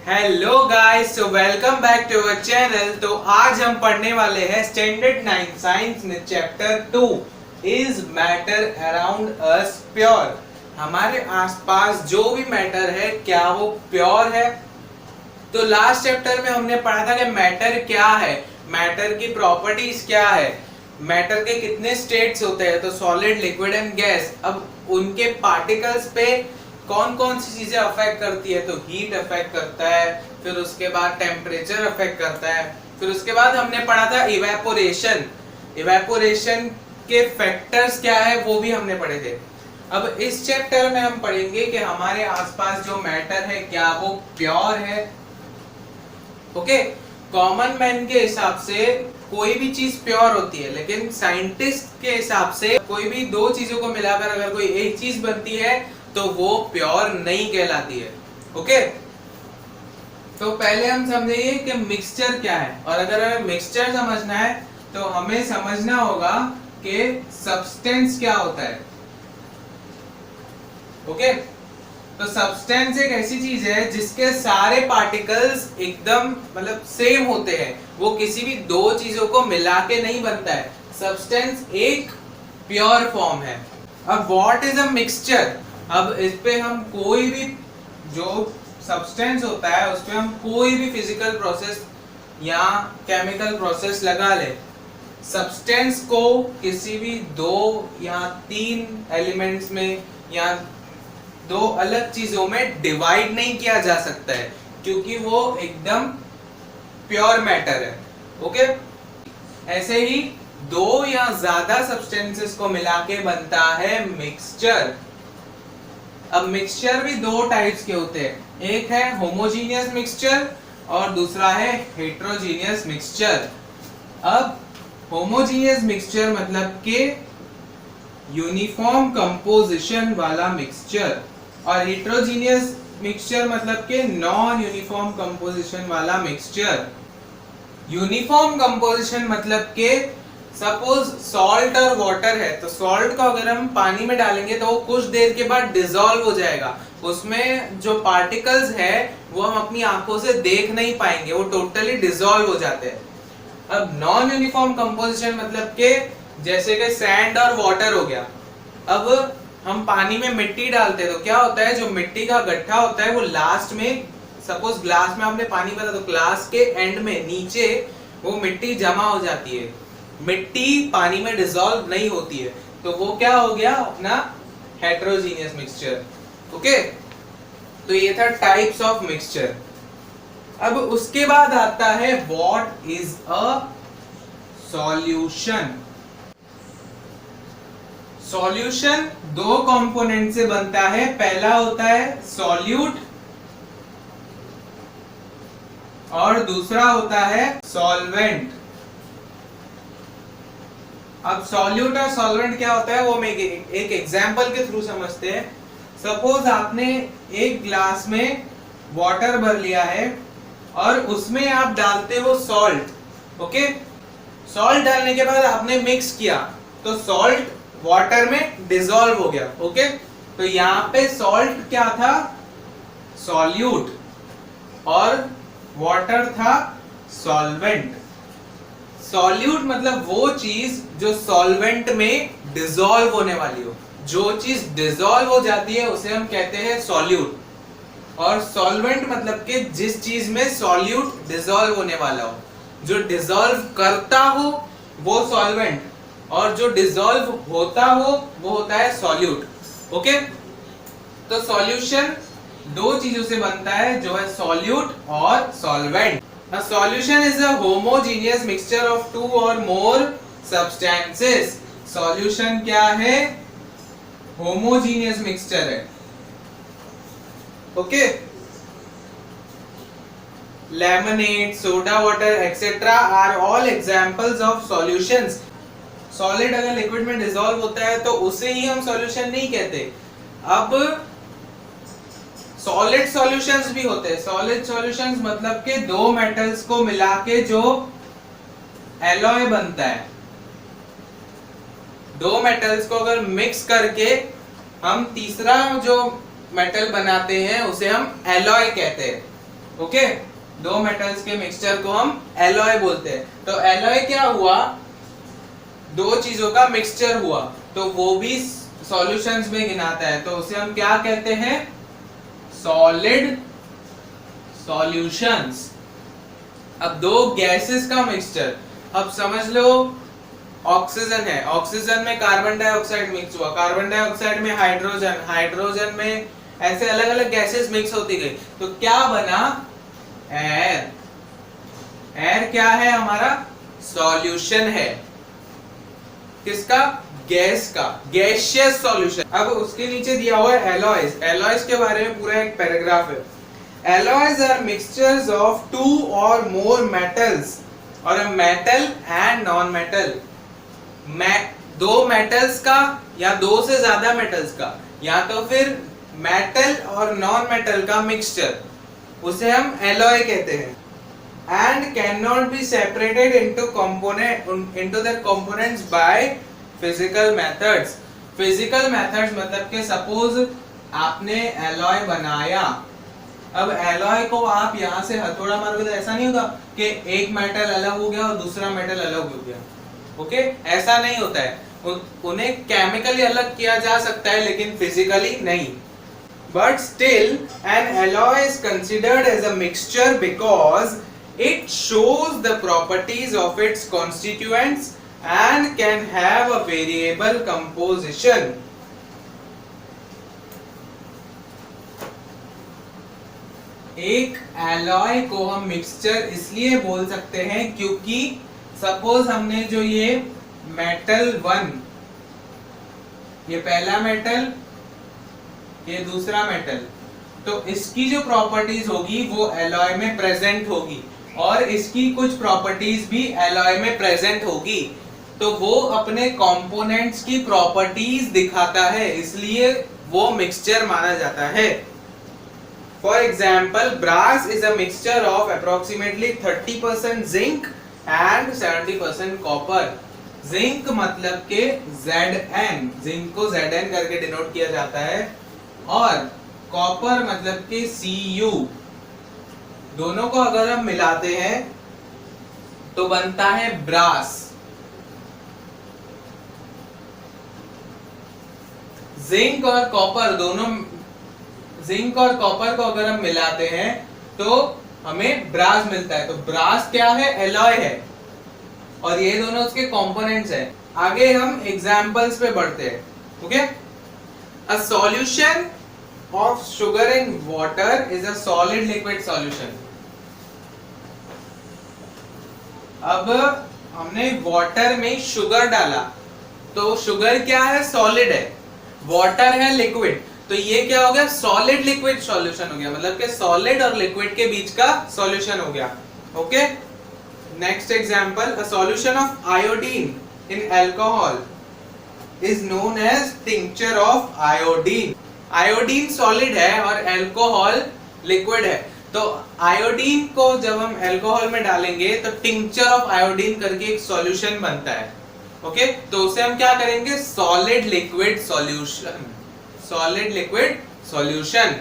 Hello guys, so welcome back to our channel. तो आज हम पढ़ने वाले हैं स्टैंडर्ड 9 साइंस में chapter 2 is matter around us pure. हमारे आसपास जो भी मैटर है क्या वो प्योर है। तो लास्ट चैप्टर में हमने पढ़ा था कि मैटर क्या है, मैटर की प्रॉपर्टीज क्या है, मैटर के कितने स्टेट्स होते हैं, तो सॉलिड, लिक्विड एंड गैस। अब उनके पार्टिकल्स पे कौन कौन सी चीजें अफेक्ट करती है, तो हीट अफेक्ट करता है, फिर उसके बाद टेम्परेचर अफेक्ट करता है, फिर उसके बाद हमने पढ़ा था इवेपोरेशन। इवेपोरेशन के फैक्टर्स क्या है वो भी हमने पढ़े थे। अब इस चैप्टर में हम पढ़ेंगे कि हमारे आसपास जो मैटर है क्या वो प्योर है। ओके, कॉमन मैन के हिसाब से कोई भी चीज प्योर होती है, लेकिन साइंटिस्ट के हिसाब से कोई भी दो चीजों को मिलाकर अगर कोई एक चीज बनती है तो वो प्योर नहीं कहलाती है। ओके, तो पहले हम समझेंगे कि मिक्सचर क्या है, और अगर हमें मिक्सचर समझना है तो हमें समझना होगा कि सब्सटेंस क्या होता है। ओके, तो सब्सटेंस एक ऐसी चीज है जिसके सारे पार्टिकल्स एकदम मतलब सेम होते हैं, वो किसी भी दो चीजों को मिला के नहीं बनता है। सब्सटेंस एक प्योर फॉर्म है। अब व्हाट इज अ मिक्सचर, अब इस पे हम कोई भी जो सब्सटेंस होता है उस पे हम कोई भी फिजिकल प्रोसेस या केमिकल प्रोसेस लगा ले, सब्सटेंस को किसी भी दो या तीन एलिमेंट्स में या दो अलग चीजों में डिवाइड नहीं किया जा सकता है, क्योंकि वो एकदम प्योर मैटर है। ओके, ऐसे ही दो या ज्यादा सब्सटेंसेस को मिला के बनता है मिक्सचर। अब मिक्सचर भी दो टाइप्स के होते हैं, एक है होमोजीनियस मिक्सचर और दूसरा है हेट्रोजीनियस मिक्सचर। अब होमोजीनियस मिक्सचर मतलब के यूनिफॉर्म कंपोजिशन वाला मिक्सचर, और हेट्रोजीनियस मिक्सचर मतलब के नॉन यूनिफॉर्म कंपोजिशन वाला मिक्सचर। यूनिफॉर्म कंपोजिशन मतलब के सपोज सॉल्ट और वाटर है, तो सॉल्ट को अगर हम पानी में डालेंगे तो वो कुछ देर के बाद डिसॉल्व हो जाएगा, उसमें जो पार्टिकल्स है वो हम अपनी आंखों से देख नहीं पाएंगे, वो टोटली डिसॉल्व हो जाते हैं। अब नॉन यूनिफॉर्म कंपोजिशन मतलब के जैसे कि सैंड और वाटर हो गया। अब हम पानी में मिट्टी डालते हैं तो क्या होता है, जो मिट्टी का गड्ढा होता है वो लास्ट में, सपोज ग्लास में आपने पानी भरा तो ग्लास के एंड में नीचे वो मिट्टी जमा हो जाती है, मिट्टी पानी में डिसॉल्व नहीं होती है, तो वो क्या हो गया अपना हेट्रोजीनियस मिक्सचर। ओके, तो ये था टाइप्स ऑफ मिक्सचर। अब उसके बाद आता है what is a solution. Solution दो कंपोनेंट से बनता है, पहला होता है सॉल्यूट और दूसरा होता है सॉल्वेंट। अब सॉल्यूट और सॉल्वेंट क्या होता है वो हम एक एग्जांपल के थ्रू समझते हैं। सपोज आपने एक ग्लास में वाटर भर लिया है और उसमें आप डालते हो सॉल्ट। ओके, सॉल्ट डालने के बाद आपने मिक्स किया तो सॉल्ट वाटर में डिसॉल्व हो गया। ओके, तो यहाँ पे सॉल्ट क्या था, सॉल्यूट, और वाटर था सॉल्वेंट। सॉल्यूट मतलब वो चीज जो सॉल्वेंट में डिसॉल्व होने वाली हो, जो चीज डिसॉल्व हो जाती है उसे हम कहते हैं सॉल्यूट, और सॉल्वेंट मतलब कि जिस चीज में सॉल्यूट डिसॉल्व होने वाला हो, जो डिसॉल्व करता हो वो सॉल्वेंट, और जो डिसॉल्व होता हो वो होता है सॉल्यूट। ओके, तो सॉल्यूशन दो चीजों से बनता है जो है सॉल्यूट और solvent. A solution is a homogeneous mixture of two or more substances. Solution क्या है, homogeneous mixture है। Okay, lemonade, soda water, etc. are all examples of solutions. Solid अगर लिक्विड में डिसॉल्व होता है तो उसे ही हम सॉल्यूशन नहीं कहते। अब सॉलिड सॉल्यूशंस भी होते हैं। सॉलिड सॉल्यूशंस मतलब के दो मेटल्स को मिला के जो एलॉय बनता है, दो मेटल्स को अगर मिक्स करके हम तीसरा जो मेटल बनाते हैं उसे हम एलॉय कहते हैं। ओके, दो मेटल्स के मिक्सचर को हम एलॉय बोलते हैं। तो एलॉय क्या हुआ, दो चीजों का मिक्सचर हुआ, तो वो भी सॉल्यूशंस में गिनाता है, तो उसे हम क्या कहते हैं, सॉलिड सॉल्यूशंस। अब दो गैसेस का मिक्सचर, अब समझ लो ऑक्सीजन है, ऑक्सीजन में कार्बन डाइऑक्साइड मिक्स हुआ, कार्बन डाइऑक्साइड में हाइड्रोजन, हाइड्रोजन में ऐसे अलग अलग गैसेस मिक्स होती गई, तो क्या बना, एयर। एयर क्या है, हमारा सॉल्यूशन है, किसका, गैस का, गैसियस सॉल्यूशन। अब उसके नीचे दिया हुआ है एलॉयज। एलॉयज के बारे में पूरा एक पैराग्राफ है। Alloys are mixtures of two or more metals or a metal and non-metal। दो मेटल्स का या दो से ज्यादा मेटल्स का या तो फिर मेटल और नॉन मेटल का मिक्सचर, उसे हम एलॉय कहते हैं। And cannot be separated into their components by physical methods। Physical methods मतलब कि सपोज आपने एलॉय बनाया, अब एलॉय को आप यहाँ से हथौड़ा मारोगे तो ऐसा नहीं होगा कि एक मेटल अलग हो गया और दूसरा मेटल अलग हो गया। ओके, ऐसा नहीं होता है, उन्हें केमिकली अलग किया जा सकता है लेकिन फिजिकली नहीं। But still an alloy is considered as a mixture because it shows the properties of its constituents and can have a variable composition. एक एलॉय को हम मिक्सचर इसलिए बोल सकते हैं क्योंकि सपोज हमने जो ये मेटल 1, ये पहला मेटल, ये दूसरा मेटल, तो इसकी जो प्रॉपर्टीज होगी वो एलॉय में प्रेजेंट होगी और इसकी कुछ प्रॉपर्टीज भी एलॉय में प्रेजेंट होगी, तो वो अपने कंपोनेंट्स की प्रॉपर्टीज दिखाता है, इसलिए वो मिक्सचर माना जाता है। For example, brass is a mixture of approximately 30% zinc and 70% copper। Zinc मतलब के Zn, जिंक को Zn करके डिनोट किया जाता है, और कॉपर मतलब के Cu। दोनों को अगर हम मिलाते हैं तो बनता है ब्रास। जिंक और कॉपर दोनों, जिंक और कॉपर को अगर हम मिलाते हैं तो हमें ब्रास मिलता है, तो ब्रास क्या है, एलॉय है, और ये दोनों उसके कंपोनेंट्स हैं। आगे हम एग्जांपल्स पे बढ़ते हैं। Okay, a solution of sugar in water is a solid liquid solution. अब हमने वाटर में शुगर डाला, तो शुगर क्या है, सॉलिड है, वाटर है लिक्विड, तो ये क्या हो गया, सॉलिड लिक्विड सॉल्यूशन हो गया, मतलब कि सॉलिड और लिक्विड के बीच का सॉल्यूशन हो गया। Okay, next example, a solution of iodine in alcohol is known as tincture of iodine. Iodine solid है और अल्कोहल लिक्विड है, तो आयोडीन को जब हम अल्कोहल में डालेंगे तो टिंक्चर ऑफ आयोडीन करके एक सॉल्यूशन बनता है। ओके, तो उसे हम क्या करेंगे, solid liquid solution, solid liquid solution।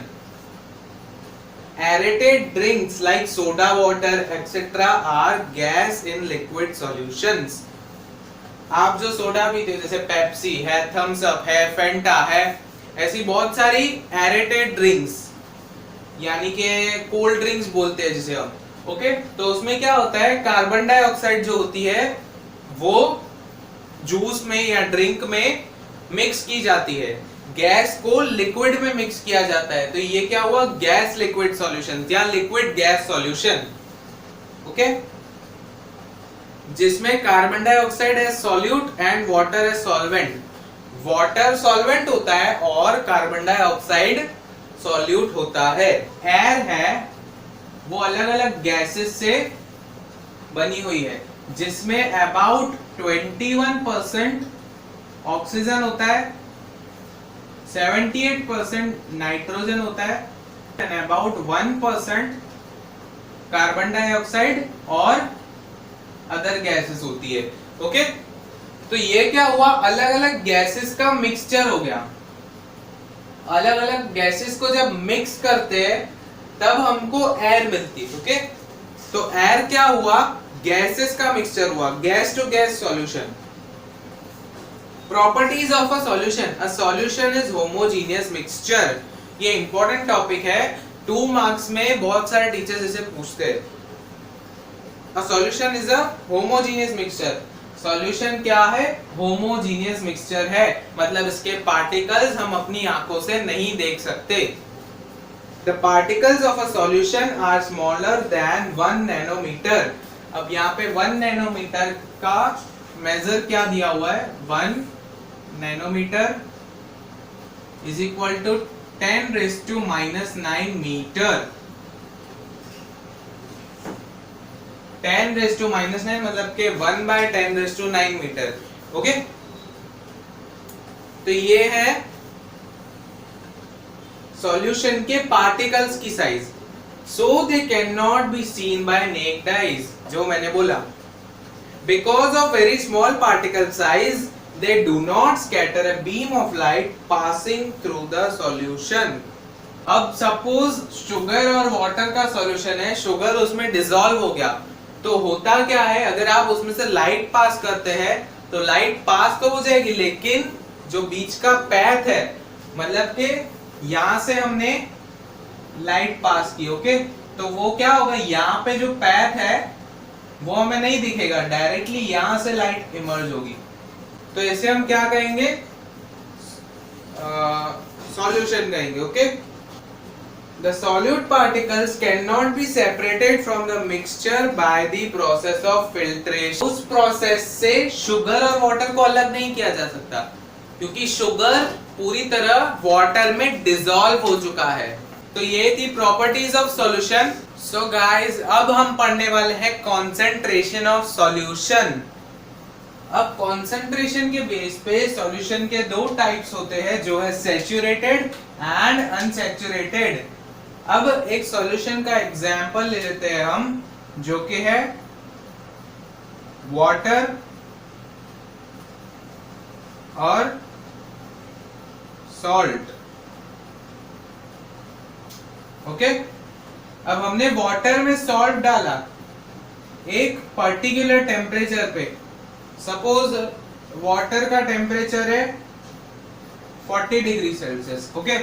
Aerated drinks like soda water etc are gas in liquid solutions। आप जो सोडा पीते हो जैसे पेप्सी है, थम्स अप है, फेंटा है, ऐसी बहुत सारी एरेटेड ड्रिंक्स यानी कि कोल्ड ड्रिंक्स बोलते हैं जिसे हम। ओके, तो उसमें क्या होता है, कार्बन डाइऑक्साइड जो होती है वो जूस में या ड्रिंक में मिक्स की जाती है, गैस को लिक्विड में मिक्स किया जाता है, तो ये क्या हुआ, गैस लिक्विड सॉल्यूशन या लिक्विड गैस सॉल्यूशन। ओके, जिसमें कार्बन डाइऑक्साइड है सॉल्यूट एंड वाटर है सॉल्वेंट। वाटर सॉल्वेंट होता है और कार्बन डाइऑक्साइड सॉल्यूट होता है। एयर है वो अलग अलग गैसेस से बनी हुई है, जिसमें अबाउट 21% ऑक्सीजन होता है, 78% नाइट्रोजन होता है एंड अबाउट 1% कार्बन डाइऑक्साइड और अदर गैसेस होती है। ओके, तो ये क्या हुआ, अलग अलग गैसेस का मिक्सचर हो गया। अलग अलग गैसेस को जब मिक्स करते हैं तब हमको एयर मिलती है। ओके, तो एयर क्या हुआ, गैसेस का मिक्सचर हुआ, gas to gas solution. Properties of a solution, a solution is homogeneous mixture. ये इंपॉर्टेंट टॉपिक है, 2 मार्क्स में बहुत सारे टीचर्स इसे पूछते हैं। अ solution is a homogeneous mixture. Solution क्या है, होमोजेनियस मिक्सचर है, मतलब इसके पार्टिकल्स हम अपनी आंखों से नहीं देख सकते। The particles of a solution are smaller than 1 nanometre. अब यहाँ पे 1 नैनोमीटर का मेजर क्या दिया हुआ है, 1 nanometre is equal to 10⁻⁹ metre. 10⁻⁹ मतलब के 1/10⁹ मीटर। ओके, तो ये है सॉल्यूशन के पार्टिकल्स की size. So they can not be seen by naked eyes, जो मैंने बोला। Because of very small particle size they do not scatter a beam of light passing through the solution. अब suppose sugar और water का solution है, sugar उसमें dissolve हो गया, तो होता क्या है, अगर आप उसमें से लाइट पास करते हैं तो लाइट पास तो हो जाएगी, लेकिन जो बीच का पैथ है, मतलब कि यहां से हमने लाइट पास की, ओके, तो वो क्या होगा, यहाँ पे जो पैथ है वो हमें नहीं दिखेगा, डायरेक्टली यहां से लाइट इमर्ज होगी। तो इसे हम क्या कहेंगे, सॉल्यूशन कहेंगे। Okay, the solute particles cannot be separated from the mixture by the process of filtration। उस प्रोसेस से शुगर और वाटर को अलग नहीं किया जा सकता, क्योंकि शुगर पूरी तरह वाटर में डिसॉल्व हो चुका है। तो ये थी properties of solution. So guys, अब हम पढ़ने वाले हैं कॉन्सेंट्रेशन ऑफ सॉल्यूशन। अब कॉन्सेंट्रेशन के बेस पे सॉल्यूशन के 2 टाइप्स होते हैं, जो है सैचुरेटेड एंड अनसैचुरेटेड। अब एक सॉल्यूशन का एग्जांपल ले लेते हैं हम, जो कि है वाटर और सॉल्ट। ओके, अब हमने वाटर में सॉल्ट डाला एक पर्टिकुलर टेम्परेचर पे। सपोज वाटर का टेम्परेचर है 40 डिग्री सेल्सियस। ओके,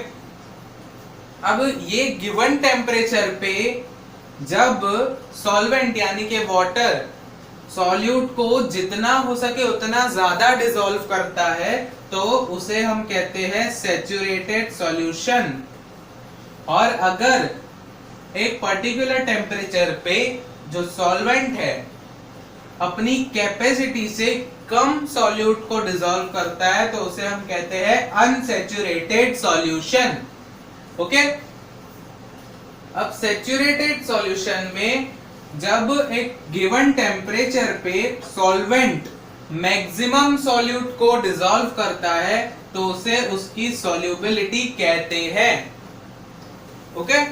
अब ये गिवन टेम्परेचर पे जब सॉल्वेंट यानी कि वाटर सॉल्यूट को जितना हो सके उतना ज्यादा डिसॉल्व करता है, तो उसे हम कहते हैं सैचुरेटेड सॉल्यूशन। और अगर एक पर्टिकुलर टेम्परेचर पे जो सॉल्वेंट है अपनी कैपेसिटी से कम सॉल्यूट को डिसॉल्व करता है, तो उसे हम कहते हैं अनसैचुरेटेड सॉल्यूशन। ओके, अब सैचुरेटेड सॉल्यूशन में जब एक गिवन टेम्परेचर पे सॉल्वेंट मैक्सिमम सॉल्यूट को डिसॉल्व करता है, तो उसे उसकी सॉल्युबिलिटी कहते हैं। ओके,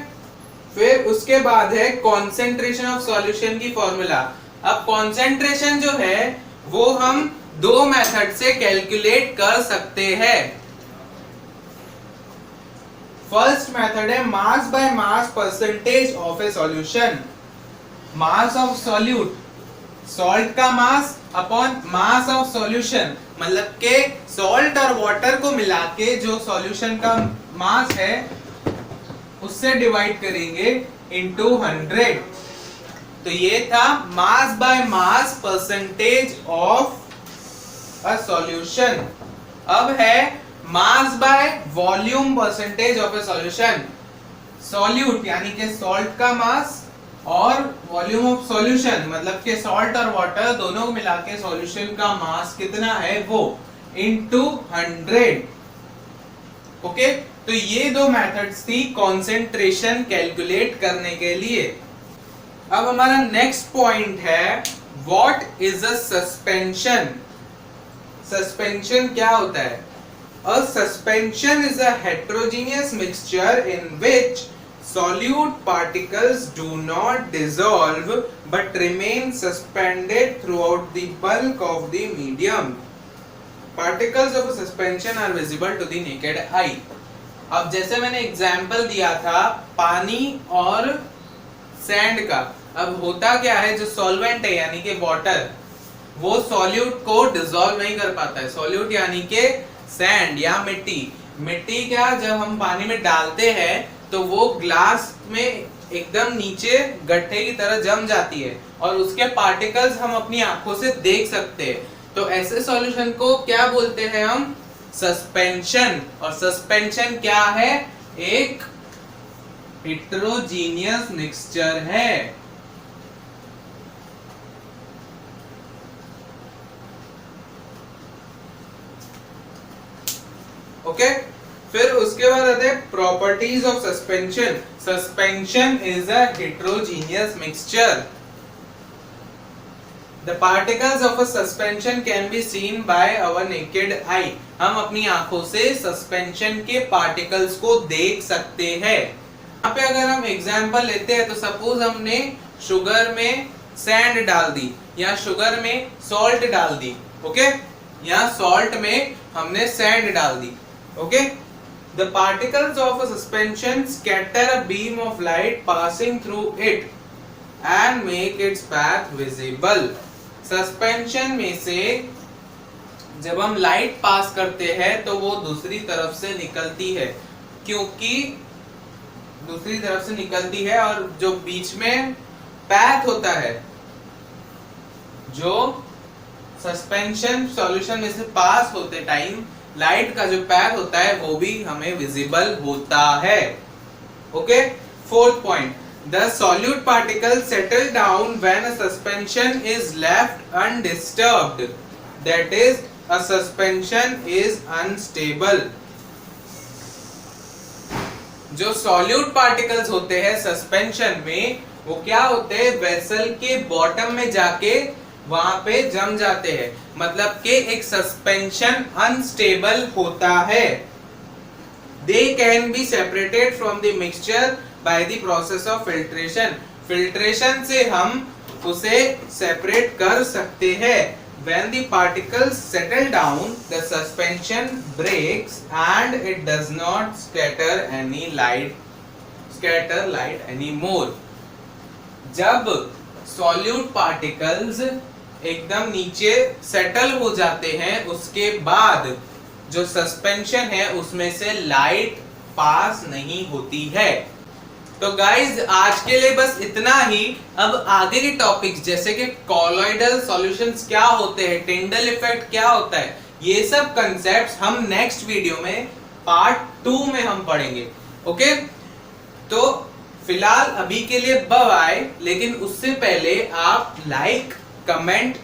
फिर उसके बाद है कॉन्सेंट्रेशन ऑफ सॉल्यूशन की फॉर्मूला। अब कॉन्सेंट्रेशन जो है वो हम 2 मेथड से कैलकुलेट कर सकते हैं। फर्स्ट मेथड है mass by mass percentage of a solution. Mass of solute, salt का mass upon mass of solution, मतलब के सॉल्ट और वाटर को मिला के जो सॉल्यूशन का मास है उससे डिवाइड करेंगे इनटू 100। तो ये था मास by mass percentage of a solution. अब है mass by volume percentage of a solution. Solute यानी कि सॉल्ट का मास और वॉल्यूम ऑफ सॉल्यूशन, मतलब के सॉल्ट और वाटर दोनों मिला के सॉल्यूशन का मास कितना है वो इनटू 100। ओके, तो ये 2 मेथड्स थी कॉन्सेंट्रेशन कैलकुलेट करने के लिए। अब हमारा नेक्स्ट पॉइंट है what is a suspension. Suspension क्या होता है? अ suspension is a heterogeneous mixture in which solute particles do not dissolve but remain suspended throughout the bulk of the medium. Particles of a suspension are visible to the naked eye. अब जैसे मैंने example दिया था पानी और sand का, अब होता क्या है, जो सॉल्वेंट है यानी कि वाटर, वो सॉल्यूट को डिसॉल्व नहीं कर पाता है। सॉल्यूट यानी कि सैंड या मिट्टी क्या, जब हम पानी में डालते हैं तो वो ग्लास में एकदम नीचे गड्ढे की तरह जम जाती है और उसके पार्टिकल्स हम अपनी आंखों से देख सकते हैं। तो ऐसे सॉल्यूशन को क्या बोलते हैं हम, सस्पेंशन। और सस्पेंशन क्या है, एक हेटेरोजीनियस मिक्सचर है। ओके फिर उसके बाद आते हैं properties of suspension. Suspension is a heterogeneous mixture. The particles of a suspension can be seen by our naked eye. हम अपनी आंखों से सस्पेंशन के पार्टिकल्स को देख सकते हैं। यहाँ पे अगर हम एग्जांपल लेते हैं तो सपोज हमने शुगर में सैंड डाल दी या शुगर में सॉल्ट डाल दी, ओके, या सॉल्ट में हमने सैंड डाल दी, okay. The particles of a suspension scatter a beam of light passing through it and make its path visible. Suspension में से जब हम लाइट पास करते हैं तो वो दूसरी तरफ से निकलती है, क्योंकि दूसरी तरफ से निकलती है और जो बीच में पैथ होता है, जो सस्पेंशन सॉल्यूशन में से पास होते टाइम लाइट का जो पैथ होता है वो भी हमें विजिबल होता है। Okay, fourth point, the solute particles settle down when a suspension is left undisturbed, that is a suspension is unstable. जो सॉल्यूट पार्टिकल्स होते हैं सस्पेंशन में, वो क्या होते हैं, वेसल के बॉटम में जाके वहां पे जम जाते हैं, मतलब कि एक सस्पेंशन अनस्टेबल होता है। They can be separated from the mixture by the process of filtration. Filtration से हम उसे separate कर सकते हैं। When the particles settle down, the suspension breaks and it does not scatter light anymore. जब solute particles एकदम नीचे settle हो जाते हैं, उसके बाद जो सस्पेंशन है उसमें से लाइट पास नहीं होती है। तो गाइज आज के लिए बस इतना ही। अब आगे के टॉपिक्स जैसे कि कॉलॉइडल सॉल्यूशंस क्या होते हैं, टिंडल इफेक्ट क्या होता है, ये सब कंसेप्ट्स हम नेक्स्ट वीडियो में पार्ट 2 में हम पढ़ेंगे। ओके, तो फिलहाल अभी के लिए बाय, लेकिन उससे पहले आप लाइक, कमेंट,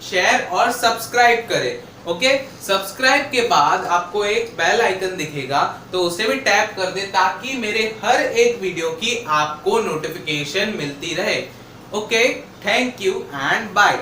शेयर और सब्सक्राइब करें। ओके, सब्सक्राइब के बाद आपको एक बेल आइकन दिखेगा तो उसे भी टैप कर दे ताकि मेरे हर एक वीडियो की आपको नोटिफिकेशन मिलती रहे। Okay, thank you and bye.